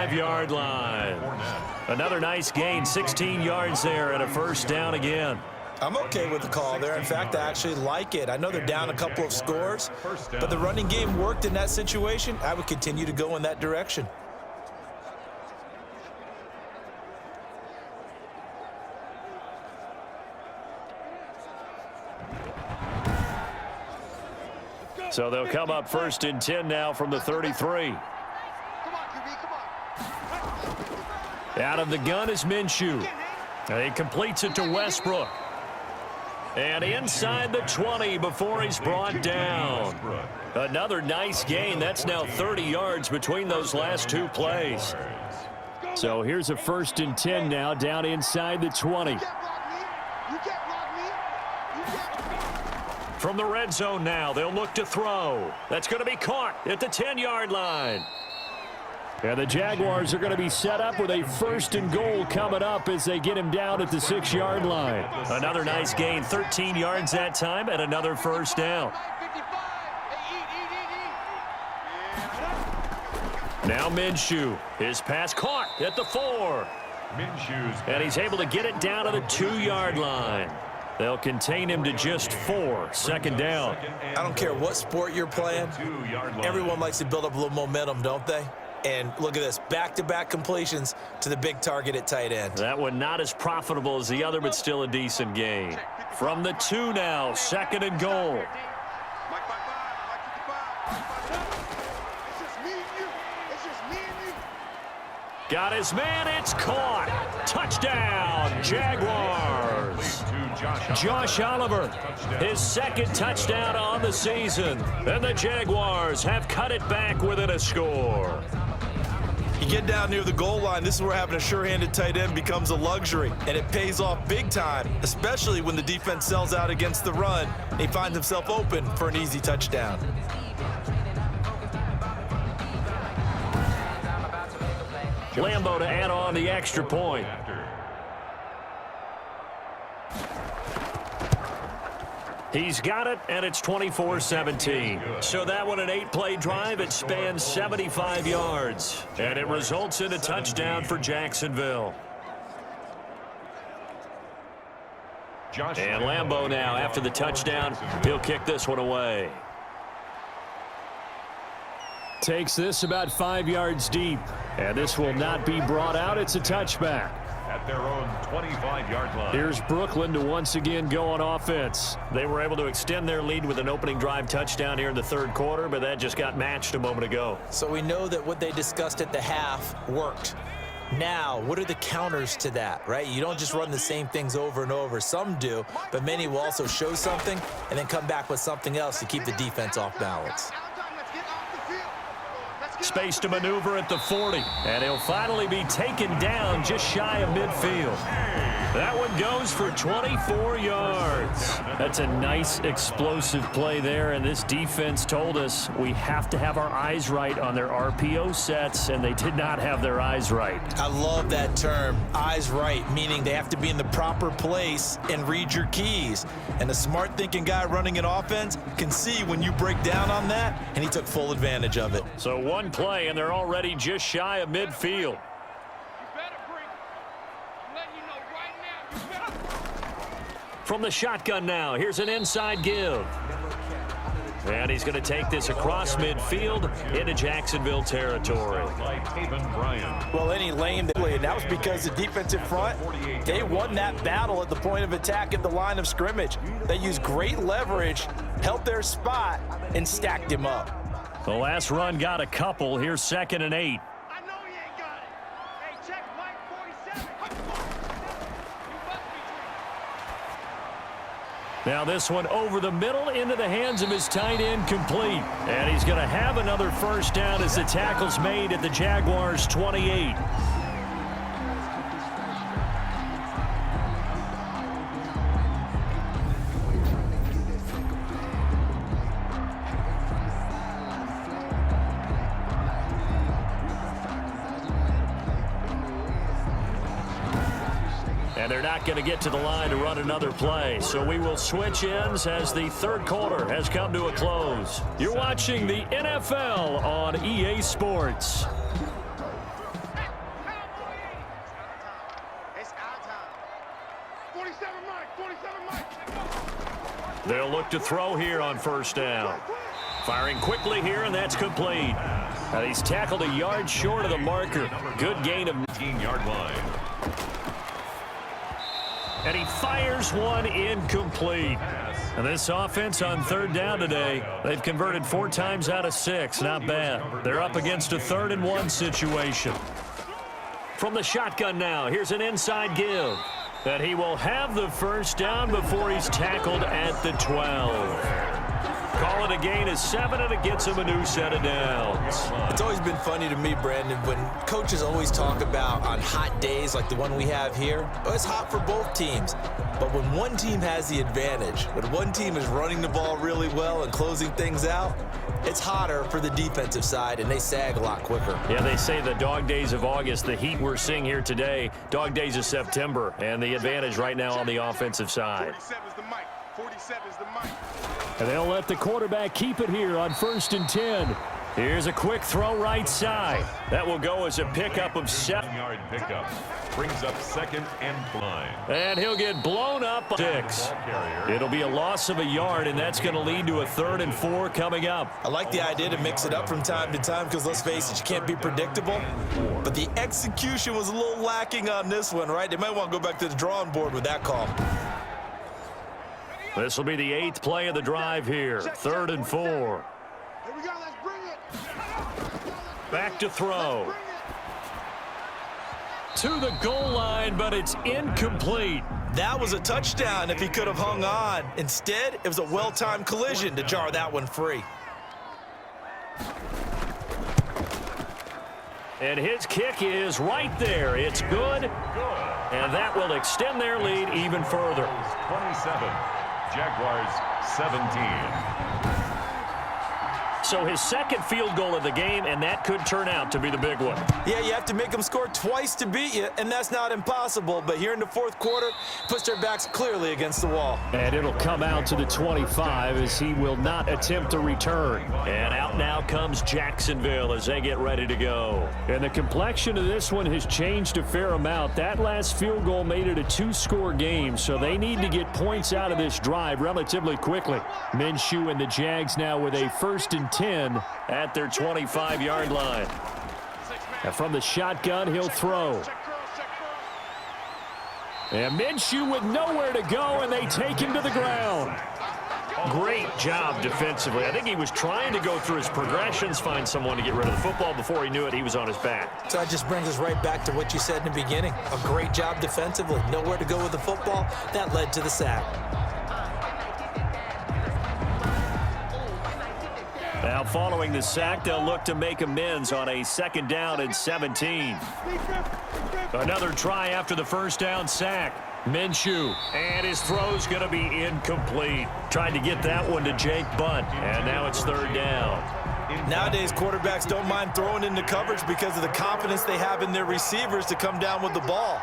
25-yard line. Another nice gain, 16 yards there and a first down again. I'm okay with the call there. In fact, I actually like it. I know they're down a couple of scores, but the running game worked in that situation. I would continue to go in that direction. So they'll come up 1st and 10 now from the 33. Out of the gun is Minshew. He completes it to Westbrook. And inside the 20 before he's brought down. Another nice gain. That's now 30 yards between those last two plays. So here's a 1st and 10 now down inside the 20. From the red zone now, they'll look to throw. That's going to be caught at the 10-yard line. And the Jaguars are going to be set up with a 1st and goal coming up as they get him down at the 6-yard line. Another nice gain, 13 yards that time, and another first down. Now Minshew. His pass caught at the 4. And he's able to get it down to the 2-yard line. They'll contain him to just 4. 2nd down. I don't care what sport you're playing. Everyone likes to build up a little momentum, don't they? And look at this, back-to-back completions to the big target at tight end. That one not as profitable as the other, but still a decent gain. From the 2 now, 2nd and goal. Got his man, it's caught. Touchdown, Jaguars. Josh Oliver, his 2nd touchdown on the season. And the Jaguars have cut it back within a score. You get down near the goal line, this is where having a sure-handed tight end becomes a luxury, and it pays off big time, especially when the defense sells out against the run and he finds himself open for an easy touchdown. Lambo to add on the extra point. He's got it, and it's 24-17. So that one, an 8-play drive. It spans 75 yards, and it results in a touchdown for Jacksonville. And Lambo now, after the touchdown, he'll kick this one away. Takes this about 5 yards deep, and this will not be brought out. It's a touchback. At their own 25-yard line. Here's Brooklyn to once again go on offense. They were able to extend their lead with an opening drive touchdown here in the 3rd quarter, but that just got matched a moment ago. So we know that what they discussed at the half worked. Now, what are the counters to that, right? You don't just run the same things over and over. Some do, but many will also show something and then come back with something else to keep the defense off balance. Space to maneuver at the 40, and he'll finally be taken down just shy of midfield. That one goes for 24 yards. That's a nice explosive play there, and this defense told us we have to have our eyes right on their RPO sets, and they did not have their eyes right. I love that term, eyes right, meaning they have to be in the proper place and read your keys. And a smart thinking guy running an offense can see when you break down on that, and he took full advantage of it. So one play, and they're already just shy of midfield. From the shotgun now, here's an inside give. And he's going to take this across midfield into Jacksonville territory. Well, any lane that played, that was because the defensive front, they won that battle at the point of attack at the line of scrimmage. They used great leverage, held their spot, and stacked him up. The last run got a couple. Here's 2nd and 8. Now this one over the middle into the hands of his tight end, complete. And he's going to have another first down as the tackle's made at the Jaguars' 28. And they're not going to get to the line to run another play. So we will switch ends as the 3rd quarter has come to a close. You're watching the NFL on EA Sports. They'll look to throw here on first down. Firing quickly here, and that's complete. And he's tackled a yard short of the marker. Good gain of 15-yard line. And he fires one incomplete. And this offense on third down today, they've converted 4 times out of 6. Not bad. They're up against a 3rd-and-1 situation. From the shotgun now, here's an inside give. And he will have the first down before he's tackled at the 12. Call it a gain of 7, and it gets him a new set of downs. It's always been funny to me, Brandon, when coaches always talk about on hot days like the one we have here, it's hot for both teams. But when one team has the advantage, when one team is running the ball really well and closing things out, it's hotter for the defensive side, and they sag a lot quicker. Yeah, they say the dog days of August, the heat we're seeing here today, dog days of September, and the advantage right now on the offensive side. 47 is the mic. 47 is the mic. And they'll let the quarterback keep it here on 1st and 10. Here's a quick throw right side. That will go as a pickup of 7. 7-yard pickup. Brings up 2nd and 9. And he'll get blown up 6. It'll be a loss of a yard, and that's going to lead to a 3rd and 4 coming up. I like the idea to mix it up from time to time because, let's face it, you can't be predictable. But the execution was a little lacking on this one, right? They might want to go back to the drawing board with that call. This will be the 8th play of the drive here. 3rd and 4. Here we go. Let's bring it. Back to throw. To the goal line, but it's incomplete. That was a touchdown if he could have hung on. Instead, it was a well-timed collision to jar that one free. And his kick is right there. It's good. And that will extend their lead even further. 27. Jaguars 17. So his 2nd field goal of the game, and that could turn out to be the big one. Yeah, you have to make them score twice to beat you, and that's not impossible. But here in the 4th quarter, puts their backs clearly against the wall. And it'll come out to the 25 as he will not attempt to return. And out now comes Jacksonville as they get ready to go. And the complexion of this one has changed a fair amount. That last field goal made it a 2-score game, so they need to get points out of this drive relatively quickly. Minshew and the Jags now with a 1st and 10 at their 25-yard line. And from the shotgun, he'll throw. And Minshew with nowhere to go, and they take him to the ground. Great job defensively. I think he was trying to go through his progressions, find someone to get rid of the football. Before he knew it, he was on his back. So that just brings us right back to what you said in the beginning. A great job defensively. Nowhere to go with the football. That led to the sack. Now following the sack, they'll look to make amends on a 2nd down and 17. Another try after the 1st down sack. Minshew, and his throw's going to be incomplete. Tried to get that one to Jake Bunt, and now it's 3rd down. Nowadays, quarterbacks don't mind throwing into coverage because of the confidence they have in their receivers to come down with the ball.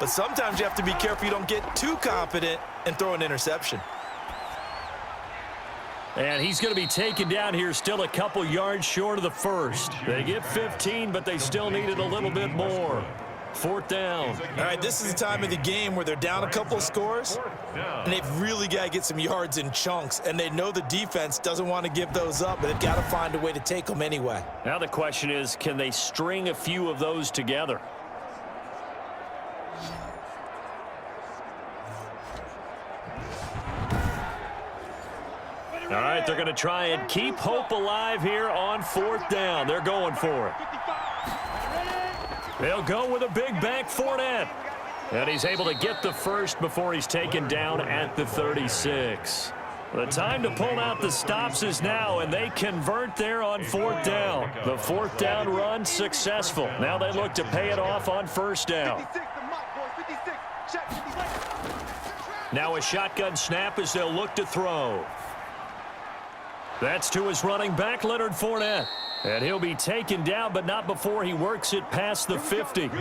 But sometimes you have to be careful you don't get too confident and throw an interception. And he's going to be taken down here still a couple yards short of the 1st. They get 15, but they still needed a little bit more. 4th down. All right, this is the time of the game where they're down a couple of scores, and they've really got to get some yards in chunks, and they know the defense doesn't want to give those up, but they've got to find a way to take them anyway. Now the question is, can they string a few of those together? All right, they're going to try and keep hope alive here on 4th down. They're going for it. They'll go with a big back Fournette. And he's able to get the first before he's taken down at the 36. The time to pull out the stops is now, and they convert there on 4th down. The 4th down run successful. Now they look to pay it off on 1st down. Now a shotgun snap as they'll look to throw. That's to his running back, Leonard Fournette. And he'll be taken down, but not before he works it past the 50.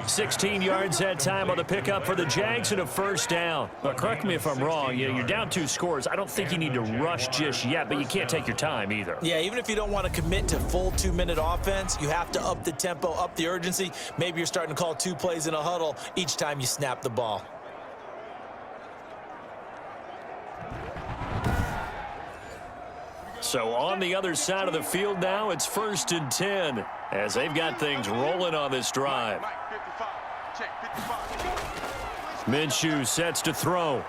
16 yards that time on the pickup for the Jags and a 1st down. But correct me if I'm wrong. You're down 2 scores. I don't think you need to rush just yet, but you can't take your time either. Yeah, even if you don't want to commit to full 2-minute offense, you have to up the tempo, up the urgency. Maybe you're starting to call 2 plays in a huddle each time you snap the ball. So on the other side of the field now, it's 1st and 10 as they've got things rolling on this drive. Minshew sets to throw.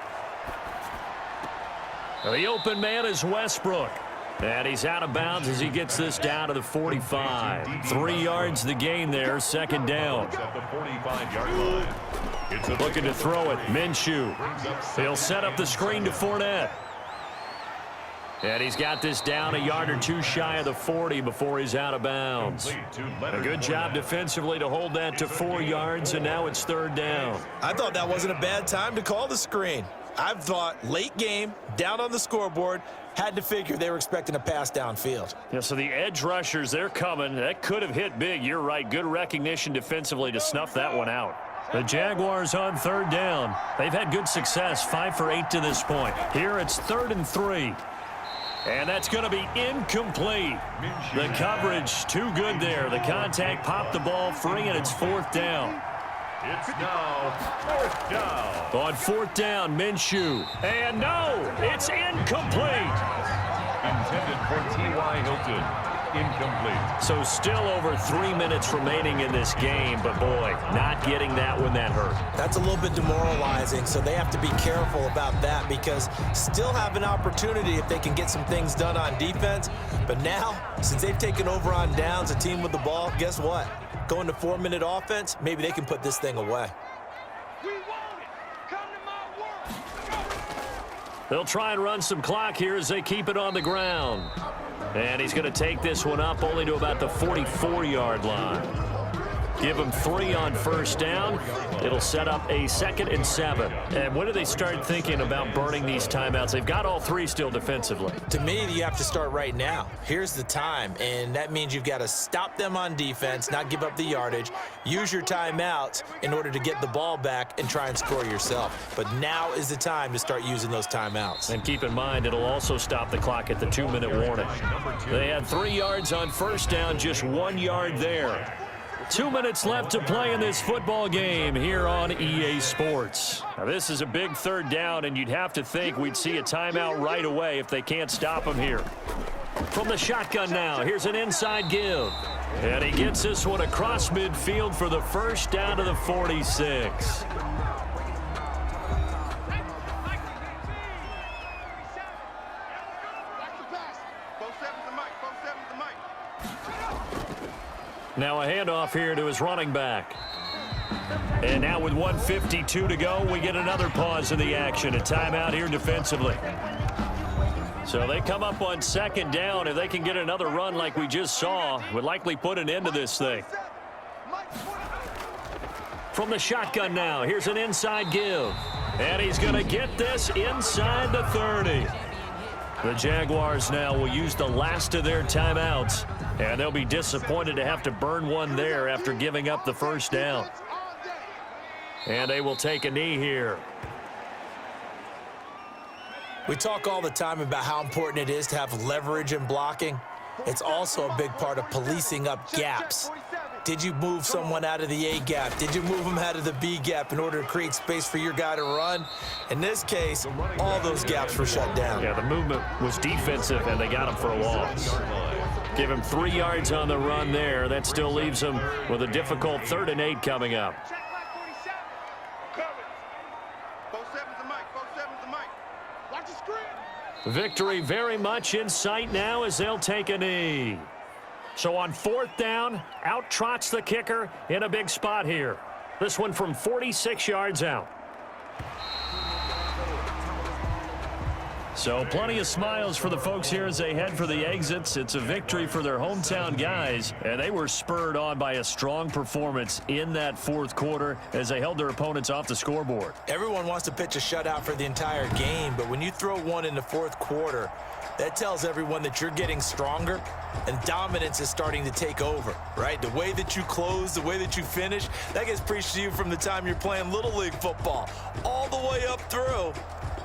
The open man is Westbrook. And he's out of bounds as he gets this down to the 45. 3 yards the gain there, 2nd down. Looking to throw it, Minshew. He'll set up the screen to Fournette. And he's got this down a yard or two shy of the 40 before he's out of bounds. A good job defensively to hold that to 4 yards, and now it's 3rd down. I thought that wasn't a bad time to call the screen. I've thought late game, down on the scoreboard, had to figure they were expecting a pass downfield. Yeah, so the edge rushers, they're coming. That could have hit big. You're right. Good recognition defensively to snuff that one out. The Jaguars on 3rd down. They've had good success, 5 for 8 to this point. Here it's 3rd and 3. And that's going to be incomplete. The coverage too good there. The contact popped the ball free, and it's 4th down. It's now 4th down. On 4th down, Minshew. And no, it's incomplete. Intended for T.Y. Hilton. Incomplete. So still over 3 minutes remaining in this game, but boy, not getting that when that hurt. That's a little bit demoralizing, so they have to be careful about that because still have an opportunity if they can get some things done on defense. But now, since they've taken over on downs, a team with the ball, guess what? Going to 4-minute offense, maybe they can put this thing away. We want it. Come to my work. They'll try and run some clock here as they keep it on the ground. And he's going to take this one up only to about the 44-yard line. Give him 3 on 1st down. It'll set up a 2nd and 7. And when do they start thinking about burning these timeouts? They've got all 3 still defensively. To me, you have to start right now. Here's the time, and that means you've got to stop them on defense, not give up the yardage, use your timeouts in order to get the ball back and try and score yourself. But now is the time to start using those timeouts. And keep in mind, it'll also stop the clock at the 2-minute warning. They had 3 yards on 1st down, just 1 yard there. 2 minutes left to play in this football game here on EA Sports. Now, this is a big 3rd down, and you'd have to think we'd see a timeout right away if they can't stop him here. From the shotgun now, here's an inside give. And he gets this one across midfield for the 1st down to the 46. Now a handoff here to his running back. And now with 1:52 to go, we get another pause in the action. A timeout here defensively. So they come up on 2nd down. If they can get another run like we just saw, would likely put an end to this thing. From the shotgun now, here's an inside give. And he's going to get this inside the 30. The Jaguars now will use the last of their timeouts. And they'll be disappointed to have to burn one there after giving up the 1st down. And they will take a knee here. We talk all the time about how important it is to have leverage in blocking. It's also a big part of policing up gaps. Did you move someone out of the A gap? Did you move them out of the B gap in order to create space for your guy to run? In this case, all those gaps were shut down. Yeah, the movement was defensive, and they got him for a loss. Give him 3 yards on the run there. That still leaves him with a difficult 3rd and 8 coming up. Victory very much in sight now as they'll take a knee. So on 4th down, out trots the kicker in a big spot here. This one from 46 yards out. So plenty of smiles for the folks here as they head for the exits. It's a victory for their hometown guys, and they were spurred on by a strong performance in that 4th quarter as they held their opponents off the scoreboard. Everyone wants to pitch a shutout for the entire game, but when you throw one in the 4th quarter, that tells everyone that you're getting stronger and dominance is starting to take over, right? The way that you close, the way that you finish, that gets preached to you from the time you're playing Little League football all the way up through.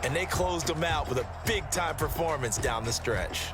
And they closed them out with a big-time performance down the stretch.